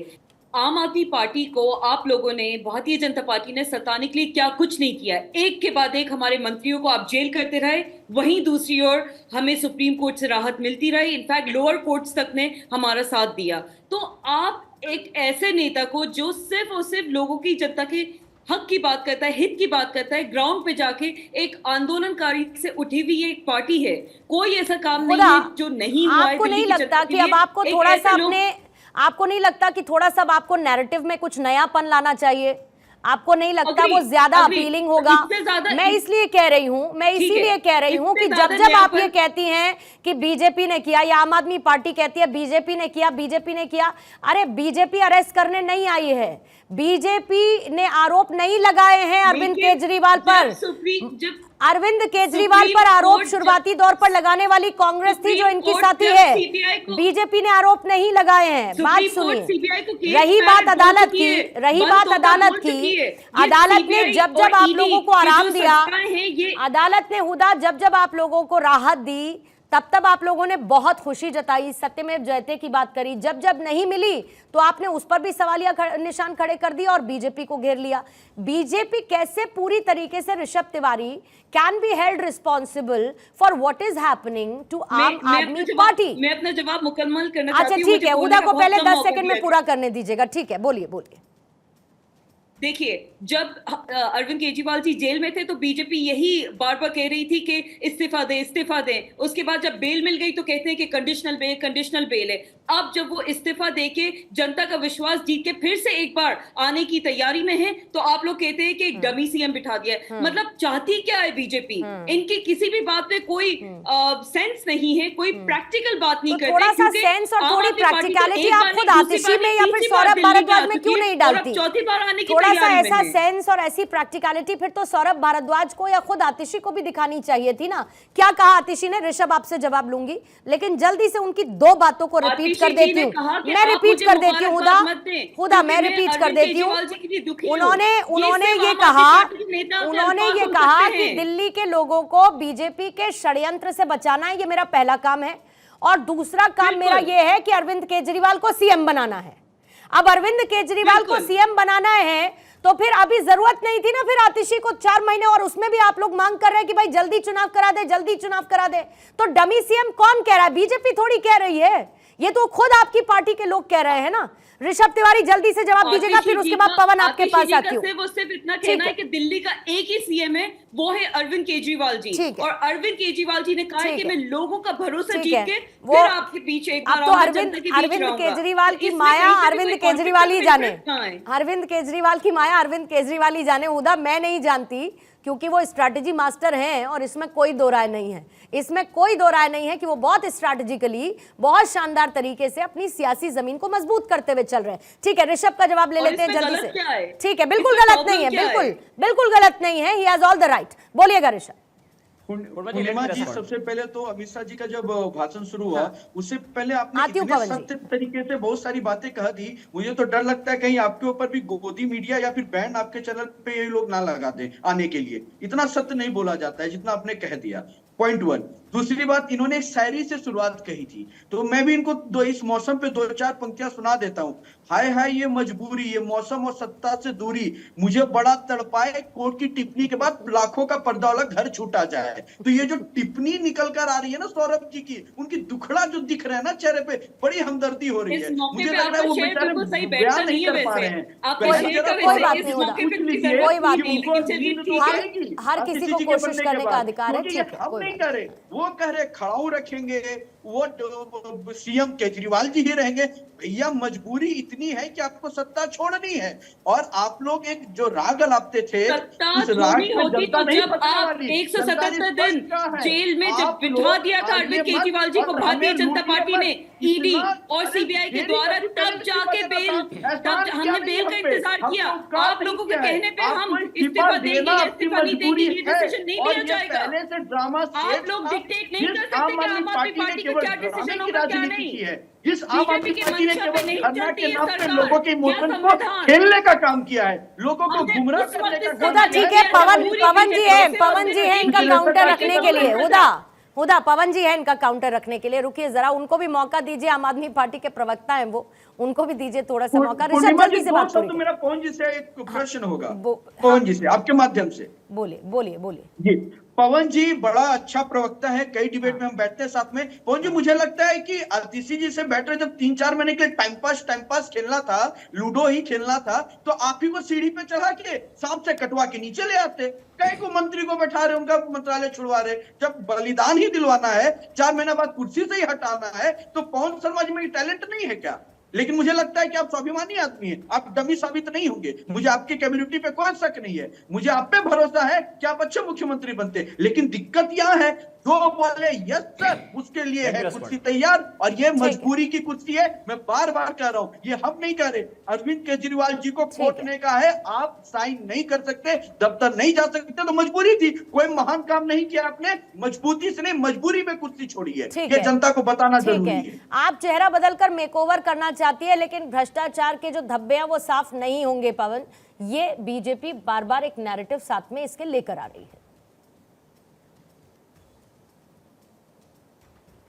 J: आम आदमी पार्टी को आप लोगों ने, भारतीय जनता पार्टी ने सताने के लिए क्या कुछ नहीं किया। एक के बाद एक हमारे मंत्रियों को आप जेल करते रहे, वहीं दूसरी ओर हमें सुप्रीम कोर्ट से राहत मिलती रही, इनफैक्ट लोअर कोर्ट्स तक ने हमारा साथ दिया। तो आप एक ऐसे नेता को जो सिर्फ और सिर्फ लोगों की, जनता के हक की बात करता है, हित की बात करता है, ग्राउंड पे जाके एक आंदोलनकारी से उठी हुई एक पार्टी है, कोई ऐसा काम नहीं है जो नहीं हुआ है।
A: आपको नहीं लगता कि अब आपको थोड़ा सा आपको नहीं लगता कि थोड़ा सा आपको नैरेटिव में कुछ नयापन लाना चाहिए? आपको नहीं लगता वो ज्यादा अपीलिंग होगा? मैं इसलिए कह रही हूं कि जब आप ये कहती हैं कि बीजेपी ने किया या आम आदमी पार्टी कहती है बीजेपी ने किया, अरे बीजेपी अरेस्ट करने नहीं आई है, बीजेपी ने आरोप नहीं लगाए हैं अरविंद केजरीवाल पर। अरविंद केजरीवाल पर आरोप शुरुआती दौर पर लगाने वाली कांग्रेस थी जो इनकी साथी है, बीजेपी ने आरोप नहीं लगाए हैं। बात सुनिए, रही बात अदालत की, अदालत ने जब आप लोगों को आराम दिया, अदालत ने हुदा जब आप लोगों को राहत दी, तब आप लोगों ने बहुत खुशी जताई, सत्यमेव जयते की बात करी। जब नहीं मिली तो आपने उस पर भी सवालिया निशान खड़े कर दिया और बीजेपी को घेर लिया। बीजेपी कैसे पूरी तरीके से Rishabh Tiwari can be held responsible for what is happening to Aam Aadmi party?
J: मैं अपना जवाब मुकम्मल करना चाहती हूं।
A: अच्छा ठीक है, हुदा को पहले 10 सेकंड में पूरा करने दीजिएगा। ठीक है, बोलिए।
J: देखिए, जब अरविंद केजरीवाल जी जेल में थे तो बीजेपी यही बार बार कह रही थी कि इस्तीफा दें। उसके बाद जब बेल मिल गई तो कहते हैं कि कंडीशनल बेल है। अब जब वो इस्तीफा देके जनता का विश्वास जीत के फिर से एक बार आने की तैयारी में है तो आप लोग कहते हैं कि एक डमी सीएम बिठा दिया है। मतलब चाहती क्या है बीजेपी? इनकी किसी भी बात में कोई सेंस नहीं है, कोई प्रैक्टिकल बात नहीं करते।
A: थोड़ा सा सेंस और थोड़ी प्रैक्टिकलिटी आप खुद आतिशी में या फिर सौरभ भारद्वाज में क्यों नहीं डालती?
J: चौथी बार आने की
A: थोड़ा सा ऐसा सेंस और ऐसी प्रैक्टिकलिटी फिर तो सौरभ भारद्वाज को या खुद आतिशी को भी दिखानी चाहिए थी ना। क्या कहा आतिशी ने? ऋषभ आपसे जवाब लूंगी, लेकिन जल्दी से उनकी 2 बातों को रिपीट कर देती हूँ। मैं रिपीट कर देती हूँ हुदा, मैं रिपीट कर देती हूँ। उन्होंने ये कहा कि दिल्ली के लोगों को बीजेपी के षड्यंत्र से बचाना है, ये मेरा पहला काम है, और दूसरा काम मेरा ये है कि अरविंद केजरीवाल को सीएम बनाना है। अब अरविंद केजरीवाल को सीएम बनाना है तो फिर अभी जरूरत नहीं थी ना फिर आतिशी को 4 महीने, और उसमें भी आप लोग मांग कर रहे हैं कि भाई जल्दी चुनाव करा दे। तो डमी सीएम कौन कह रहा है? बीजेपी थोड़ी कह रही है, ये तो खुद आपकी पार्टी के लोग कह रहे हैं ना। ऋषभ तिवारी जल्दी से जवाब दीजिएगा, फिर उसके बाद पवन आपके पास आती हूँ।
J: वो सिर्फ इतना कहना है कि दिल्ली का एक ही सीएम है, वो है अरविंद केजरीवाल जी, और अरविंद केजरीवाल जी ने कहा है कि मैं लोगों का भरोसा जीत के फिर आपके पीछे एक बार
A: अरविंद केजरीवाल की माया अरविंद केजरीवाल ही जाने, अरविंद केजरीवाल की माया अरविंद केजरीवाल ही जाने। हुदा मैं नहीं जानती, क्योंकि वो स्ट्रैटेजी मास्टर हैं और इसमें कोई दो राय नहीं है, कि वो बहुत स्ट्रैटेजिकली, बहुत शानदार तरीके से अपनी सियासी जमीन को मजबूत करते हुए चल रहे हैं। ठीक है, ऋषभ का जवाब ले लेते हैं जल्दी से। ठीक है, बिल्कुल गलत नहीं है, बिल्कुल गलत नहीं है, he has all the right. बोलिएगा ऋषभ।
G: पूर्णिमा जी, सबसे पहले तो अमित शाह जी का जब भाषण शुरू हुआ उससे पहले आपने इतने सत्य तरीके से बहुत सारी बातें कह दी, मुझे तो डर लगता है कहीं आपके ऊपर भी गोदी मीडिया या फिर बैन आपके चैनल पे ये लोग ना लगा दे आने के लिए। इतना सत्य नहीं बोला जाता है जितना आपने कह दिया। पॉइंट 1। दूसरी बात, इन्होंने एक शायरी से शुरुआत कही थी, तो मैं भी इनको इस मौसम पे 2-4 पंक्तियां सुना देता हूँ। हाय हाय ये मजबूरी, ये मौसम और सत्ता से दूरी, मुझे बड़ा तड़पाए, कोर्ट की टिप्पणी के बाद लाखों का पर्दा वाला घर छूटा जाए। तो ये जो टिप्पणी निकल कर आ रही है ना सौरभ जी की, उनकी दुखड़ा जो दिख रहा है ना चेहरे पे, बड़ी हमदर्दी हो रही है। मुझे लग रहा है वो बेचारे बयान नहीं कर पा रहे हैं।
A: कोई बात नहीं होता, कोई बात नहीं, हर किसी को कोशिश करने का अधिकार है। ठीक है,
G: हम नहीं कर रहे, वो कह रहे खड़ाऊ रखेंगे, वो सीएम केजरीवाल जी ही रहेंगे। भैया मजबूरी इतनी है कि आपको सत्ता छोड़नी है, और आप लोग एक जो राग अलापते थे, उस राग में जनता नहीं बचने वाली।
J: 177 दिन जेल में जब बिठा दिया था अरविंद केजरीवाल जी को भारतीय जनता पार्टी ने ईडी और सीबीआई के द्वारा, तब जाके तब हमने बेल का इंतजार किया। आप लोगों के कहने पे हम इस्तीफा देंगे, इस्तीफा नहीं देंगे, ये डिसीजन नहीं लिया जाएगा। आप लोग डिक्टेट नहीं कर सकते कि आम आदमी पार्टी का क्या डिसीजन होगा क्या नहीं।
G: इस आम आदमी पार्टी ने केवल धरना के नाम पे लोगों के इमोशन को खेलने का काम किया है, लोगों को गुमराह करने का काम किया है।
A: ठीक है, पवन जी है इनका काउंटर रखने के लिए। हुदा पवन जी है इनका काउंटर रखने के लिए। रुकिए जरा, उनको भी मौका दीजिए, आम आदमी पार्टी के प्रवक्ता हैं वो, उनको भी दीजिए थोड़ा सा मौका। ऋषभ जल्दी से बात करिए।
G: मेरा पवन जी से एक प्रश्न होगा, पवन जी से आपके माध्यम से।
A: बोलिए
G: जी। पवन जी बड़ा अच्छा प्रवक्ता है, कई डिबेट में हम बैठते हैं साथ में। पवन जी, मुझे लगता है कि आतिशी जी से बेटर जब 3-4 महीने के लिए टाइम पास खेलना था, लूडो ही खेलना था, तो आप ही को सीढ़ी पे चढ़ा के सांप से कटवा के नीचे ले आते। कई को मंत्री को बैठा रहे, उनका मंत्रालय छुड़वा रहे। जब बलिदान ही दिलवाना है, 4 महीने बाद कुर्सी से ही हटाना है, तो पवन शर्मा जी में टैलेंट नहीं है क्या? लेकिन मुझे लगता है कि आप स्वाभिमानी आदमी हैं, आप डमी साबित नहीं होंगे। मुझे आपकी कैपेबिलिटी पे कोई शक नहीं है, मुझे आप पे भरोसा है कि आप अच्छे मुख्यमंत्री बनते। लेकिन दिक्कत यह है, जो बोले यस सर उसके लिए है कुर्सी तैयार, और ये मजबूरी की कुर्सी है। मैं बार बार कह रहा हूं, ये हम नहीं कह रहे, अरविंद केजरीवाल जी को कोटने का है। आप साइन नहीं कर सकते, दफ्तर नहीं जा सकते, तो मजबूरी थी। कोई महान काम नहीं किया आपने, मजबूती से नहीं, मजबूरी में कुर्सी छोड़ी है। ये जनता को बताना जरूरी है।
A: आप चेहरा बदलकर मेकओवर करना चाहती है, लेकिन भ्रष्टाचार के जो धब्बे हैं वो साफ नहीं होंगे। पवन, ये बीजेपी बार बार एक नैरेटिव साथ में इसके लेकर आ रही है।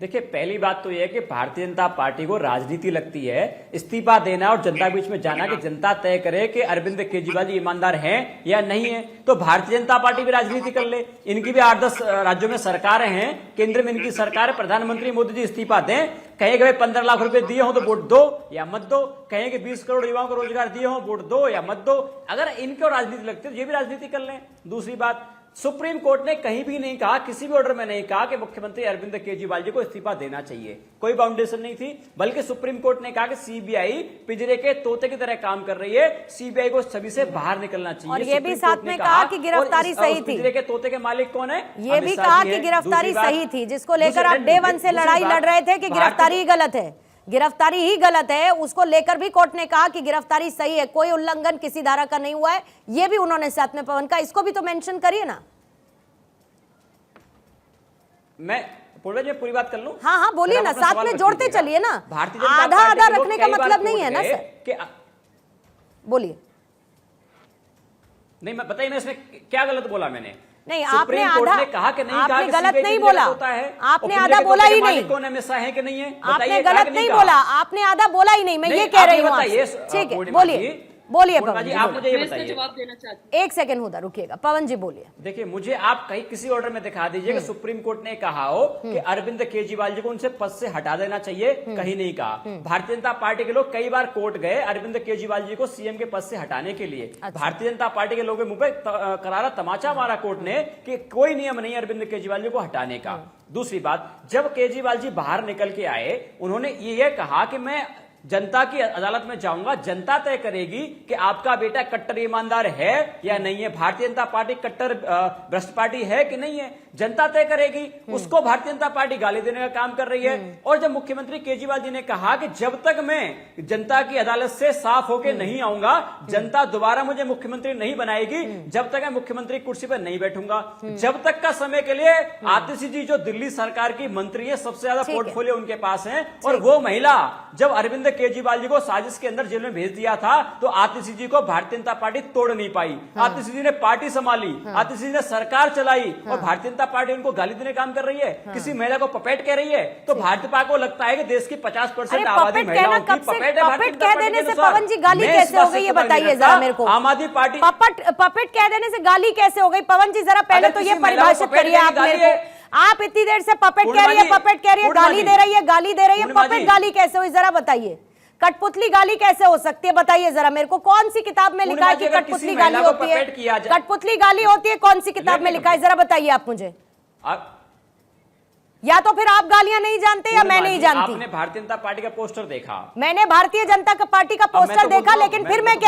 F: देखिए, पहली बात तो यह है कि भारतीय जनता पार्टी को राजनीति लगती है। इस्तीफा देना और जनता के बीच में जाना कि जनता तय करे कि अरविंद केजरीवाल जी ईमानदार हैं या नहीं है। तो भारतीय जनता पार्टी भी राजनीति कर ले, इनकी भी 8-10 राज्यों में सरकारें हैं, केंद्र में इनकी सरकार है। प्रधानमंत्री मोदी जी इस्तीफा दें, कहें कि भाई 15 लाख रुपए दिए हो तो वोट दो या मत दो, कहें कि 20 करोड़ युवाओं को रोजगार दिए हो, वोट दो या मत दो। अगर इनको राजनीति लगती है तो ये भी राजनीति कर लें। दूसरी बात, सुप्रीम कोर्ट ने कहीं भी नहीं कहा, किसी भी ऑर्डर में नहीं कहा कि मुख्यमंत्री अरविंद केजरीवाल जी को इस्तीफा देना चाहिए। कोई बाउंडेशन नहीं थी, बल्कि सुप्रीम कोर्ट ने कहा कि सीबीआई पिंजरे के तोते की तरह काम कर रही है, सीबीआई को सभी से बाहर निकलना चाहिए।
A: और ये भी साथ में कहा कि गिरफ्तारी सही थी।
F: पिंजरे के तोते के मालिक कौन है?
A: ये भी कहा कि गिरफ्तारी सही थी, जिसको लेकर आप डे 1 से लड़ाई लड़ रहे थे कि गिरफ्तारी ही गलत है, गिरफ्तारी ही गलत है। उसको लेकर भी कोर्ट ने कहा कि गिरफ्तारी सही है, कोई उल्लंघन किसी धारा का नहीं हुआ है। ये भी उन्होंने साथ में पवन का, इसको भी तो मेंशन करिए ना।
F: मैं पूरी बात कर लूं?
A: हाँ बोलिए ना, साथ में जोड़ते चलिए ना। आधा रखने का मतलब नहीं है ना सर, बोलिए।
F: नहीं, मैं बताइए ना इसमें क्या गलत बोला मैंने?
A: नहीं, आपने आधा
F: कहा कि नहीं,
A: आपने
F: कहा
A: गलत नहीं बोला, आपने आधा बोला ही नहीं।
F: कौन हमेशा है कि नहीं है?
A: आपने गलत नहीं बोला, आपने आधा बोला ही नहीं। मैं ये कह रही हूँ, ठीक है, बोलिए पवन जी,
F: आप मुझे ये बताइए।
J: जवाब देना चाहती हूं।
A: 1 सेकंड होता, रुकिएगा पवन जी, बोलिए।
F: देखिए, मुझे आप कहीं किसी ऑर्डर में दिखा दीजिए कि सुप्रीम कोर्ट ने कहा हो कि अरविंद केजरीवाल जी को उनसे पद से हटा देना चाहिए, कहीं नहीं कहा। भारतीय जनता पार्टी के लोग कई बार कोर्ट गए अरविंद केजरीवाल जी को सीएम के पद से हटाने के लिए। भारतीय जनता पार्टी के लोगों के मुंह पे करारा तमाचा मारा कोर्ट ने कि कोई नियम नहीं अरविंद केजरीवाल जी को हटाने का। दूसरी बात, जब केजरीवाल जी बाहर निकल के आए, उन्होंने ये कहा कि मैं जनता की अदालत में जाऊंगा, जनता तय करेगी कि आपका बेटा कट्टर ईमानदार है या नहीं है, भारतीय जनता पार्टी कट्टर भ्रष्ट पार्टी है कि नहीं है, जनता तय करेगी। उसको भारतीय जनता पार्टी गाली देने का काम कर रही है। और जब मुख्यमंत्री केजरीवाल जी ने कहा कि जब तक मैं जनता की अदालत से साफ होकर नहीं आऊंगा, जनता दोबारा मुझे मुख्यमंत्री नहीं बनाएगी, जब तक मैं मुख्यमंत्री कुर्सी पर नहीं बैठूंगा। जब तक का समय के लिए आतिशी जी जो दिल्ली सरकार की मंत्री है, सबसे ज्यादा पोर्टफोलियो उनके पास है, और वो महिला जब अरविंद केजरीवाल जी को साजिश के अंदर जेल में भेज दिया था तो आतिशी जी को भारतीय जनता पार्टी तोड़ नहीं पाई। आतिशी जी ने पार्टी संभाली, आतिशी जी ने सरकार चलाई और भारतीय जनता पार्टी उनको गाली देने काम कर रही है, किसी महिला को पपेट कह रही है। तो भाजपा को लगता है कि देश की 50% आबादी महिलाओं की पपेट है।
A: पपेट कह देने से पवन जी गाली कैसे हो गई, ये बताइए जरा मेरे को।
F: आम आदमी पार्टी
A: पपेट कह देने से गाली कैसे हो गई पवन जी, जरा पहले तो ये परिभाषित करिए आप मेरे को। आप इतनी देर से पपेट कह रही है, गाली दे रही है, पपेट गाली कैसे हुई जरा बताइए। कठपुतली गाली कैसे हो सकती है बताइए जरा मेरे को। कौन सी किताब में लिखा है कि कठपुतली गाली होती है? कठपुतली गाली होती है, कौन सी किताब में लिखा है जरा बताइए आप मुझे। या तो फिर आप गालियां नहीं जानते या मैं नहीं जानती।
F: आपने भारतीय जनता पार्टी का पोस्टर देखा?
A: मैंने भारतीय जनता पार्टी का पोस्टर देखा, लेकिन फिर मैं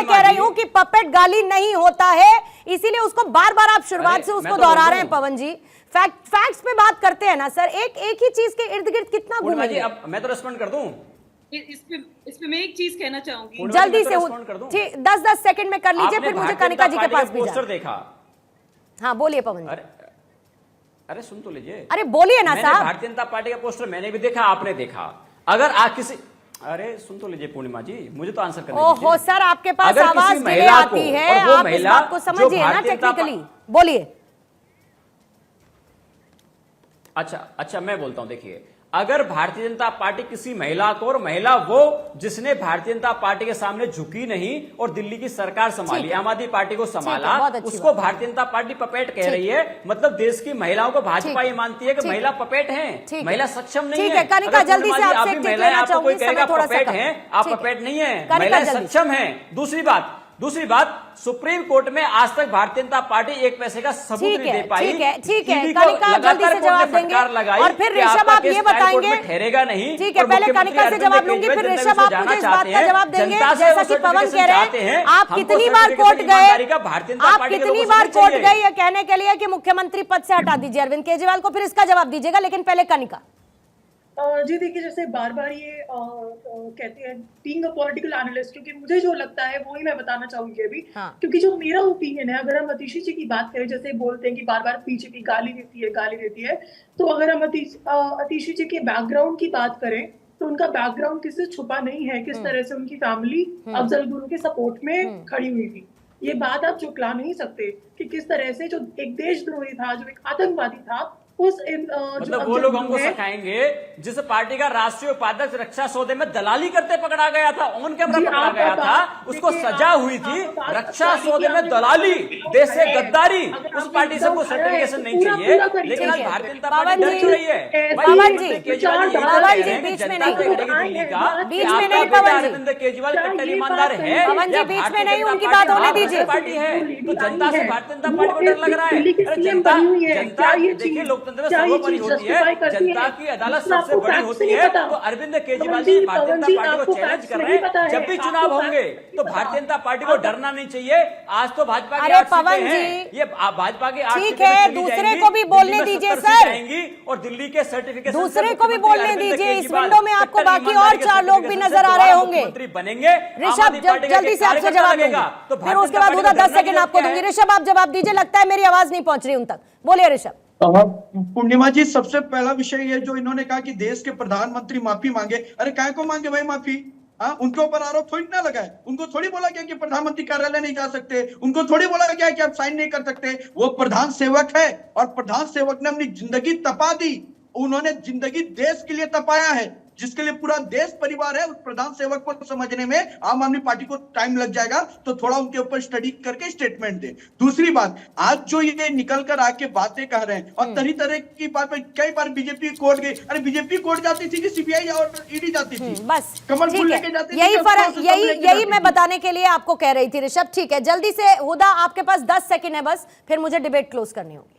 A: कह रही हूं कि पपेट गाली नहीं होता है, इसीलिए उसको बार बार आप शुरुआत से उसको दोहरा रहे हैं पवन जी। फैक्ट्स पे बात करते हैं ना सर, एक ही चीज के इर्द गिर्द कितना घूमेंगे।
F: अब मैं तो रिस्पॉन्ड कर दूं
J: इसमें मैं एक चीज कहना चाहूंगी,
A: जल्दी से 10 सेकंड में कर लीजिए, फिर मुझे कनिका जी के पास भी
F: पोस्टर देखा।
A: हाँ बोलिए पवन जी।
F: अरे सुन तो लीजिए,
A: अरे बोलिए ना साहब।
F: भारतीय जनता पार्टी का पोस्टर मैंने भी देखा, आपने देखा। अगर आप किसी, अरे सुन तो लीजिए पूर्णिमा जी, मुझे तो आंसर करने दीजिए।
A: ओहो सर, आपके पास आवाज डिले आती है, आप इस बात को समझिए ना टेक्निकली। बोलिए।
F: अच्छा मैं बोलता हूं, देखिए, अगर भारतीय जनता पार्टी किसी महिला को, और महिला वो जिसने भारतीय जनता पार्टी के सामने झुकी नहीं और दिल्ली की सरकार संभाली, आम आदमी पार्टी को संभाला, उसको भारतीय जनता पार्टी पपेट कह रही है। मतलब देश की महिलाओं को भाजपा ये मानती है कि महिला पपेट है, महिला सक्षम नहीं है।
A: कनिका जल्दी से आपसे
F: महिलाएं आपको कोई कहेगा पपेट है, आप पपेट नहीं है, महिलाएं सक्षम है। दूसरी बात, सुप्रीम कोर्ट में आज तक भारतीय जनता पार्टी एक पैसे का सबूत नहीं दे पाई।
A: ठीक है कनिका जल्दी से जवाब देंगे, और फिर ऋषभ आप ये बताएंगे।
F: ठहरेगा नहीं।
A: ठीक है, पहले कनिका से जवाब लूंगी, फिर ऋषभ आप मुझे इस बात का जवाब देंगे। जैसा कि पवन कह रहे हैं, आप कितनी बार कोर्ट गए ये कहने के लिए कि मुख्यमंत्री पद से हटा दीजिए अरविंद केजरीवाल को, फिर इसका जवाब दीजिएगा। लेकिन पहले कनिका
I: जी देखिए, जैसे बार बार ये कहते हैं बीइंग अ पॉलिटिकल एनालिस्ट, क्योंकि मुझे जो लगता है वो ही मैं बताना चाहूंगी अभी। क्योंकि जो मेरा ओपिनियन है, अगर हम आतिशी जी की बात करें, जैसे बोलते हैं कि बार बार बीजेपी गाली देती है, तो अगर हम आतिशी जी के बैकग्राउंड की बात करें तो उनका बैकग्राउंड किसी से छुपा नहीं है। किस तरह से उनकी फैमिली अफजल गुरु के सपोर्ट में खड़ी हुई थी, ये बात आप चुकला नहीं सकते कि किस तरह से जो एक देशद्रोही था, जो एक आतंकवादी था,
F: मतलब वो लोग हमको सिखाएंगे जिस पार्टी का राष्ट्रीय उपाध्यक्ष रक्षा सौदे में दलाली करते पकड़ा गया था, ऑन कैमरा पकड़ा गया था, उसको सजा हुई थी रक्षा सौदे में दलाली, देश से गद्दारी। उस पार्टी से कोई सर्टिफिकेशन नहीं चाहिए, लेकिन आज भारतीय जनता पार्टी डर रही है।
A: पवन जी बीच में नहीं,
F: अरविंद केजरीवाल कट्टर ईमानदार है,
A: पवन जी बीच में नहीं, उनकी बात होने दीजिए।
F: पार्टी है तो जनता से भारतीय जनता पार्टी को डर लग रहा है। जनता देखिए, लोकतंत्र सर्वोपरि होती है, जनता की अदालत सबसे बड़ी होती है। तो अरविंद केजरीवाल जी भारतीय जनता पार्टी को चैलेंज कर रहे हैं, जब भी चुनाव होंगे तो भारतीय जनता पार्टी को डरना नहीं चाहिए। आज तो भाजपा की 8 सीटें हैं, ये भाजपा की 8
A: ठीक है, दूसरे को भी बोलने दीजिए सर,
F: और दिल्ली के सर्टिफिकेशन
A: दूसरे को भी बोलने दीजिए। इस विंडो में आपको बाकी और 4 लोग भी नजर आ रहे होंगे।
F: मंत्री बनेंगे।
A: ऋषभ जल्दी से आपसे जवाब दूंगा, फिर उसके बाद उधर 10 सेकंड आपको दूंगी। ऋषभ आप जवाब दीजिए, लगता है मेरी आवाज नहीं पहुंच रही उन तक। बोलिए ऋषभ।
G: पूर्णिमा जी, सबसे पहला विषय ये जो इन्होंने कहा कि देश के प्रधानमंत्री माफी मांगे, अरे काय को मांगे भाई माफी? उनके ऊपर आरोप थोड़ी ना लगा है। उनको थोड़ी बोला गया कि प्रधानमंत्री कार्यालय नहीं जा सकते, उनको थोड़ी बोला गया कि आप साइन नहीं कर सकते। वो प्रधान सेवक है और प्रधान सेवक ने अपनी जिंदगी तपा दी। उन्होंने जिंदगी देश के लिए तपाया है, जिसके लिए पूरा देश परिवार है। उस प्रधान सेवक को समझने में आम आदमी पार्टी को टाइम लग जाएगा, तो थोड़ा उनके ऊपर स्टडी करके स्टेटमेंट दे। दूसरी बात, आज जो ये निकल कर आके बातें कह रहे हैं और तरह की बात में, कई बार बीजेपी कोर्ट गई, अरे बीजेपी कोर्ट जाती थी कि सीबीआई और ईडी जाती थी?
A: बस
G: कमल फूल लेके जाती थी।
A: यही फर्क, यही मैं बताने के लिए आपको कह रही थी ऋषभ। ठीक है, जल्दी से हुदा, आपके पास 10 सेकंड है बस, फिर मुझे डिबेट क्लोज करनी होगी।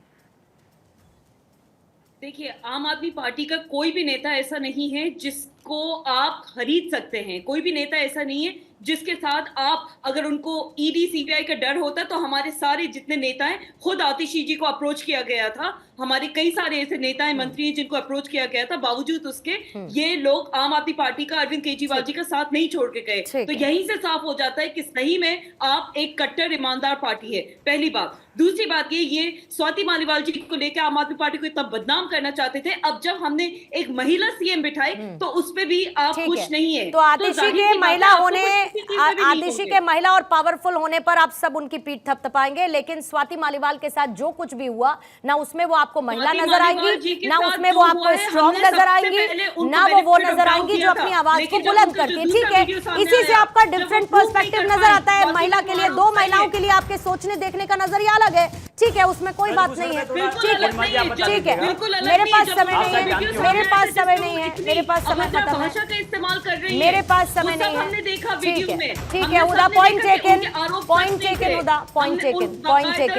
J: देखिए, आम आदमी पार्टी का कोई भी नेता ऐसा नहीं है जिसको आप खरीद सकते हैं। कोई भी नेता ऐसा नहीं है जिसके साथ आप, अगर उनको ईडी सीबीआई का डर होता तो हमारे सारे जितने नेता हैं, खुद आतिशी जी को अप्रोच किया गया था, हमारे कई सारे ऐसे नेता हैं, मंत्री हैं जिनको अप्रोच किया गया था, बावजूद उसके ये लोग आम आदमी पार्टी का, अरविंद केजरीवाल जी का साथ नहीं छोड़ के गए। तो यहीं से साफ हो जाता है कि सही में आप एक कट्टर ईमानदार पार्टी है, पहली बात। दूसरी बात ये स्वाति मालीवाल जी को लेकर आम आदमी पार्टी को इतना बदनाम करना चाहते थे, अब जब हमने एक महिला सीएम बिठाई तो उस पे भी आप खुश नहीं है।
A: तो आतिशी के महिला होने, आतिशी के महिला और पावरफुल होने पर आप सब उनकी पीठ थपथपाएंगे, लेकिन स्वाति मालीवाल के साथ जो कुछ भी हुआ, ना उसमें वो आपको महिला नजर आएंगी, ना उसमें वो आपको स्ट्रॉन्ग नजर आएंगी, ना वो नजर आएंगी जो अपनी आवाज को बुलंद करती है। ठीक है, इसी से आपका डिफरेंट पर्सपेक्टिव नजर आता है। महिला के लिए, दो महिलाओं के लिए आपके सोचने देखने का नजरिया अलग है। ठीक है, उसमें कोई बात नहीं है। ठीक है, मेरे पास समय नहीं है, मेरे पास समय नहीं है, मेरे पास समय खत्म है,
J: भाषा का इस्तेमाल कर रही है,
A: मेरे पास समय नहीं है।
J: हमने देखा वीडियो में।
A: ठीक है उदा, पॉइंट टेकन, पॉइंट टेकन उदा, पॉइंट टेकन, पॉइंट टेकन।